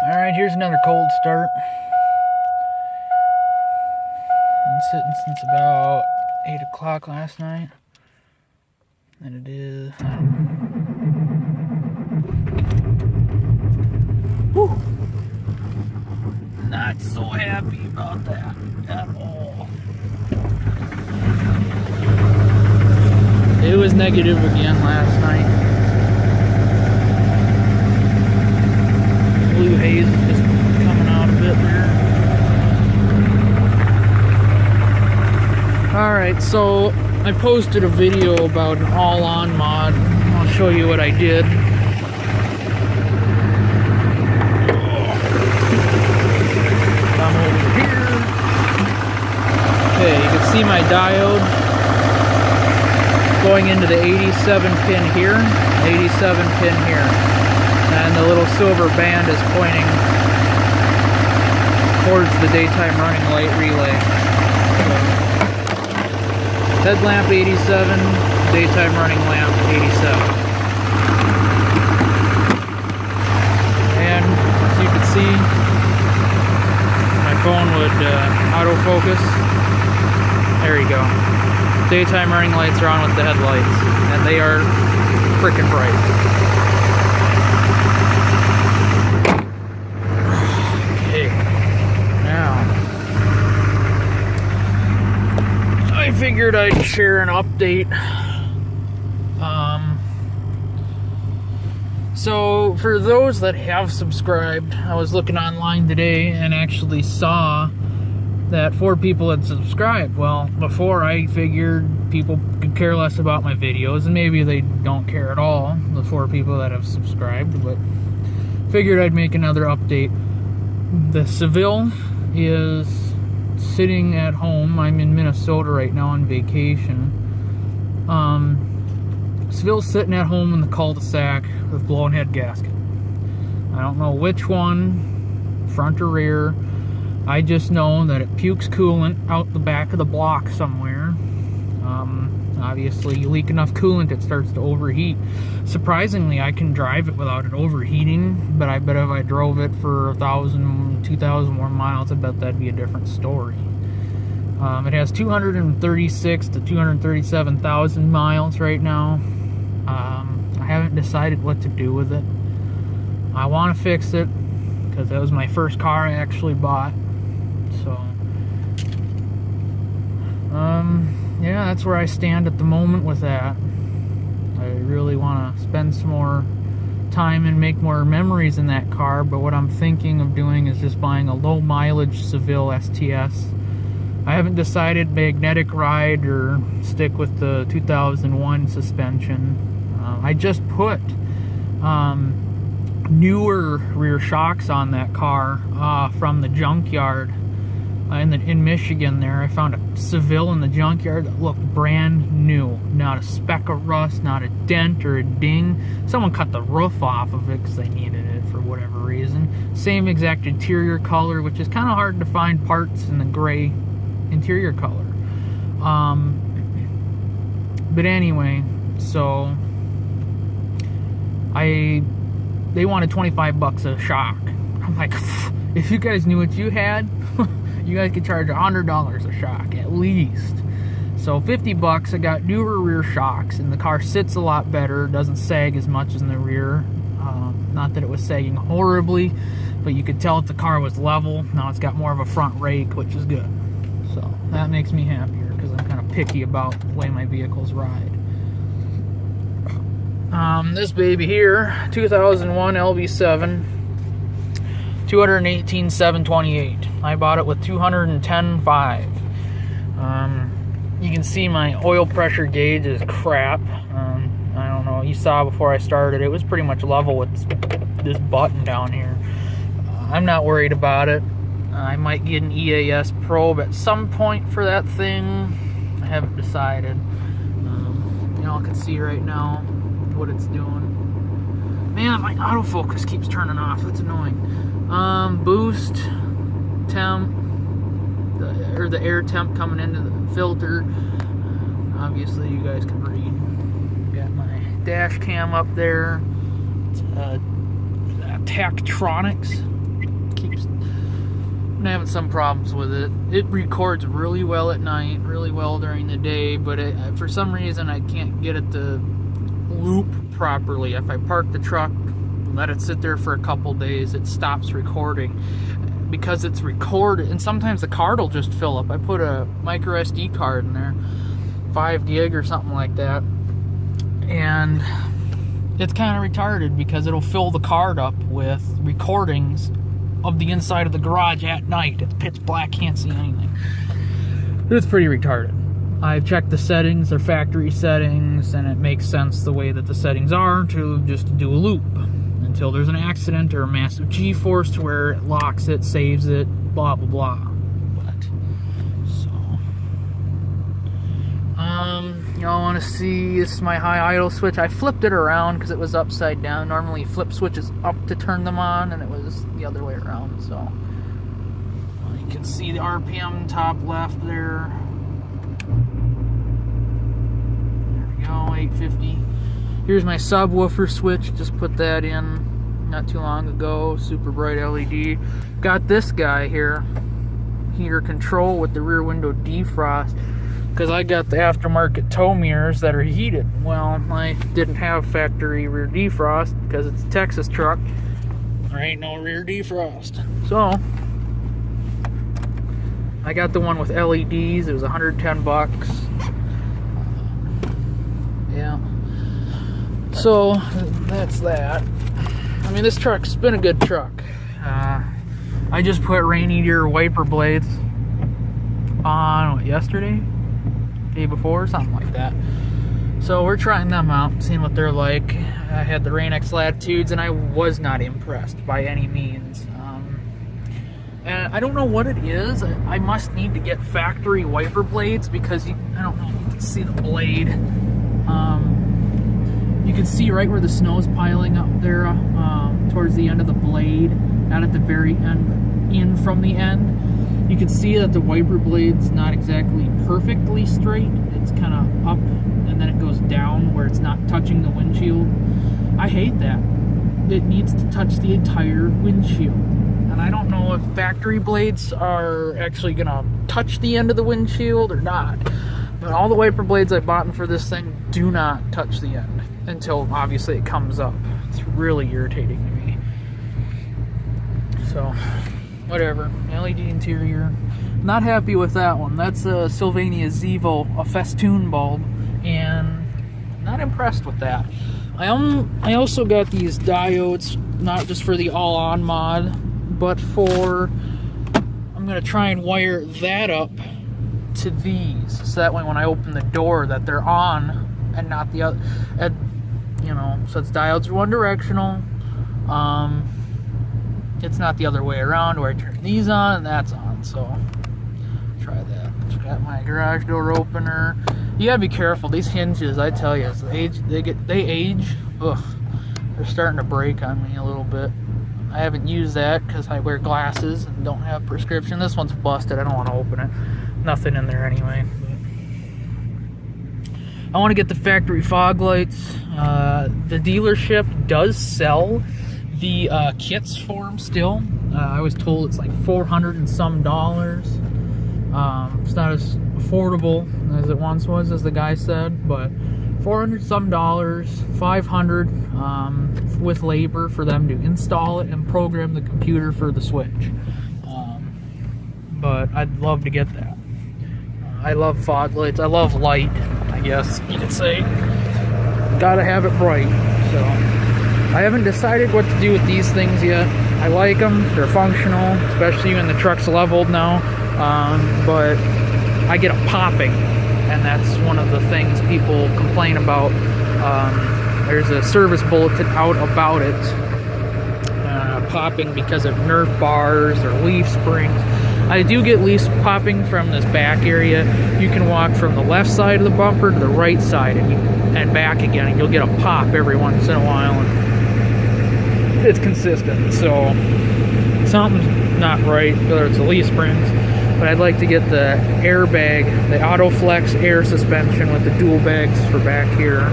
Alright, here's another cold start. Been sitting since about 8 o'clock last night. And it is... Whew. Not so happy about that at all. It was negative again last night. Blue haze is just coming out a bit there. Alright, so I posted a video about an all-on mod. I'll show you what I did. Come over here. Okay, you can see my diode going into the 87 pin here, 87 pin here. And the little silver band is pointing towards the daytime running light relay. So, headlamp 87, daytime running lamp 87. And as you can see, my phone would autofocus. There you go. Daytime running lights are on with the headlights, and they are freaking bright. I figured I'd share an update. So for those that have subscribed, I was looking online today and actually saw that 4 people had subscribed. Well, before I figured people could care less about my videos, and maybe they don't care at all, the 4 people that have subscribed, but figured I'd make another update. The Seville is sitting at home. I'm in Minnesota right now on vacation. Seville's sitting at home in the cul-de-sac with blown head gasket. I don't know which one, front or rear. I just know that it pukes coolant out the back of the block somewhere. Obviously, you leak enough coolant, it starts to overheat. Surprisingly, I can drive it without it overheating, but I bet if I drove it for 1,000, 2,000 more miles, I bet that'd be a different story. It has 236 to 237,000 miles right now. I haven't decided what to do with it. I want to fix it, because that was my first car I actually bought. So, yeah, that's where I stand at the moment with that. I really want to spend some more time and make more memories in that car, but what I'm thinking of doing is just buying a low mileage Seville STS. I haven't decided magnetic ride or stick with the 2001 suspension. I just put newer rear shocks on that car from the junkyard in Michigan there. I found a Seville in the junkyard that looked brand new. Not a speck of rust, not a dent or a ding. Someone cut the roof off of it because they needed it for whatever reason. Same exact interior color, which is kind of hard to find parts in the gray interior color. But anyway, so they wanted $25 a shock. I'm like, if you guys knew what you had, you guys could charge $100 a shock at least. So $50, I got newer rear shocks, and the car sits a lot better, doesn't sag as much as in the rear. Not that it was sagging horribly, but you could tell that the car was level. Now it's got more of a front rake, which is good. So that makes me happier, because I'm kind of picky about the way my vehicles ride. This baby here, 2001 Lb7, 218,728. I bought it with 210,5. You can see my oil pressure gauge is crap. I don't know, you saw before I started, it was pretty much level with this button down here. I'm not worried about it. I might get an EAS probe at some point for that thing. I haven't decided. Y'all can see right now what it's doing. Man, my autofocus keeps turning off. That's annoying. Boost, temp, the air temp coming into the filter. Obviously, you guys can read. Got my dash cam up there. It's Tektronix. keeps having some problems with it. It records really well at night, really well during the day, but for some reason I can't get it to loop properly. If I park the truck, let it sit there for a couple days, it stops recording because it's recorded, and sometimes the card will just fill up. I put a micro SD card in there, 5 gig or something like that, and it's kind of retarded because it'll fill the card up with recordings of the inside of the garage at night. It's pitch black, can't see anything. It's pretty retarded. I've checked the settings, they're factory settings, and it makes sense the way that the settings are to just do a loop until there's an accident or a massive G-force to where it locks it, saves it, blah blah blah. But so y'all want to see, this is my high idle switch. I flipped it around because it was upside down. Normally flip switches up to turn them on, and it was the other way around. So you can see the RPM top left there. There we go, 850. Here's my subwoofer switch, just put that in not too long ago, super bright LED. Got this guy here, heater control with the rear window defrost, because I got the aftermarket tow mirrors that are heated. Well, I didn't have factory rear defrost because it's a Texas truck. There ain't no rear defrost. So I got the one with LEDs. It was 110 bucks. Yeah. So that's that. I mean, this truck's been a good truck. I just put rain eater wiper blades on, what, yesterday? Day before, something like that. So we're trying them out, seeing what they're like. I had the Rain X Latitudes, and I was not impressed by any means. And I don't know what it is. I must need to get factory wiper blades because I don't know if you can see the blade. You can see right where the snow's piling up there towards the end of the blade, not at the very end, in from the end. You can see that the wiper blade's not exactly perfectly straight. It's kind of up and then it goes down where it's not touching the windshield. I hate that. It needs to touch the entire windshield. And I don't know if factory blades are actually gonna touch the end of the windshield or not. But all the wiper blades I bought for this thing do not touch the end until obviously it comes up. It's really irritating to me. So, whatever. LED interior. Not happy with that one. That's a Sylvania Zevo, a festoon bulb, and not impressed with that. I also got these diodes, not just for the all-on mod, but for, I'm going to try and wire that up to these, so that way when I open the door that they're on and not the other, you know, so it's diodes are one directional. It's not the other way around where I turn these on and that's on, so try that. Got my garage door opener. You gotta be careful, these hinges, I tell you, as they age, ugh, they're starting to break on me a little bit. I haven't used that because I wear glasses and don't have prescription. This one's busted, I don't want to open it. Nothing in there anyway. I want to get the factory fog lights. The dealership does sell the kits for them still. I was told it's like $400 and some. It's not as affordable as it once was, as the guy said, but $400 some, $500 with labor for them to install it and program the computer for the switch. But I'd love to get that. I love fog lights. I love light, I guess you could say. Gotta have it bright. So I haven't decided what to do with these things yet. I like them. They're functional, especially when the truck's leveled now. But I get them popping, and that's one of the things people complain about. There's a service bulletin out about it, popping because of Nerf bars or leaf springs. I do get leaf popping from this back area. You can walk from the left side of the bumper to the right side and back again, and you'll get a pop every once in a while, and it's consistent. So something's not right, whether it's the leaf springs. But I'd like to get the airbag, the AutoFlex air suspension with the dual bags for back here.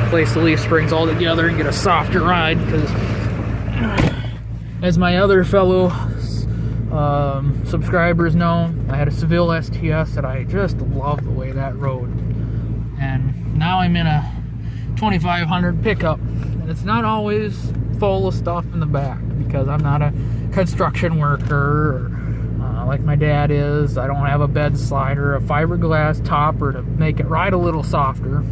Place the leaf springs all together and get a softer ride, because As my other fellow subscribers know, I had a Seville STS that I just love the way that rode. And now I'm in a 2500 pickup, and it's not always full of stuff in the back because I'm not a construction worker or like my dad is. I don't have a bed slider, a fiberglass topper to make it ride a little softer.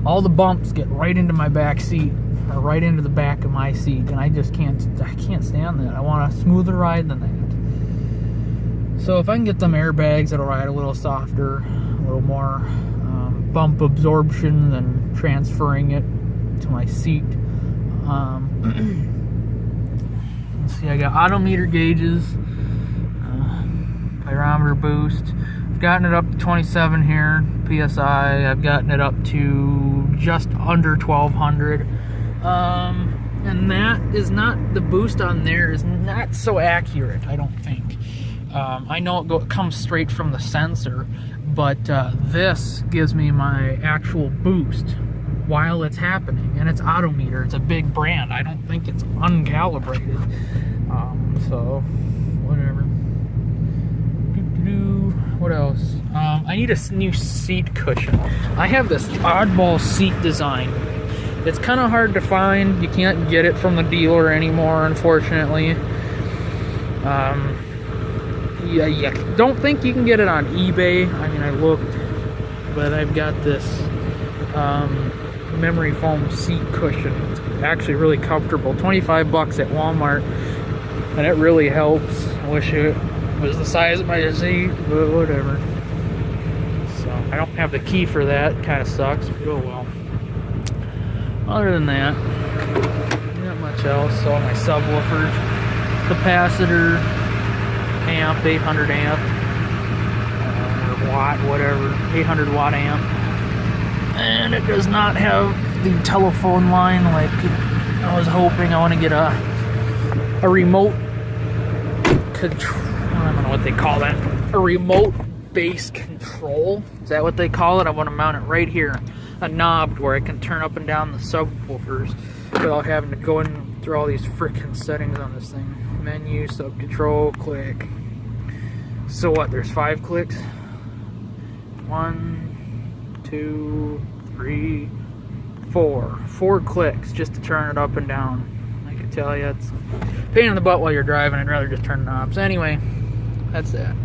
All the bumps get right into my back seat, or right into the back of my seat, and I can't stand that. I want a smoother ride than that. So if I can get them airbags that'll ride a little softer, a little more bump absorption than transferring it to my seat. Let's see, I got odometer gauges, pyrometer boost. I've gotten it up to 27 here, PSI. I've gotten it up to just under 1200. And that is not, the boost on there is not so accurate, I don't think. I know it comes straight from the sensor, but this gives me my actual boost while it's happening, and it's Odometer. It's a big brand. I don't think it's uncalibrated. So whatever. What else? I need a new seat cushion. I have this oddball seat design. It's kind of hard to find. You can't get it from the dealer anymore, unfortunately. Yeah, don't think you can get it on eBay. I mean, I looked, but I've got this memory foam seat cushion. It's actually really comfortable. 25 bucks at Walmart, and it really helps. I wish it was the size of my seat, but whatever. So I don't have the key for that. Kind of sucks, but oh well. Other than that, not much else. So my subwoofers, capacitor, amp, 800 amp, or watt, whatever, 800 watt amp. And it does not have the telephone line like I was hoping. I want to get a remote control. I don't know what they call that. A remote base control. Is that what they call it? I want to mount it right here. A knob where I can turn up and down the subwoofers without having to go in through all these frickin' settings on this thing. Menu, sub control, click. So what, there's 5 clicks? 1, 2, 3, 4. 4 clicks just to turn it up and down. I can tell you, it's a pain in the butt while you're driving. I'd rather just turn knobs. Anyway, that's that.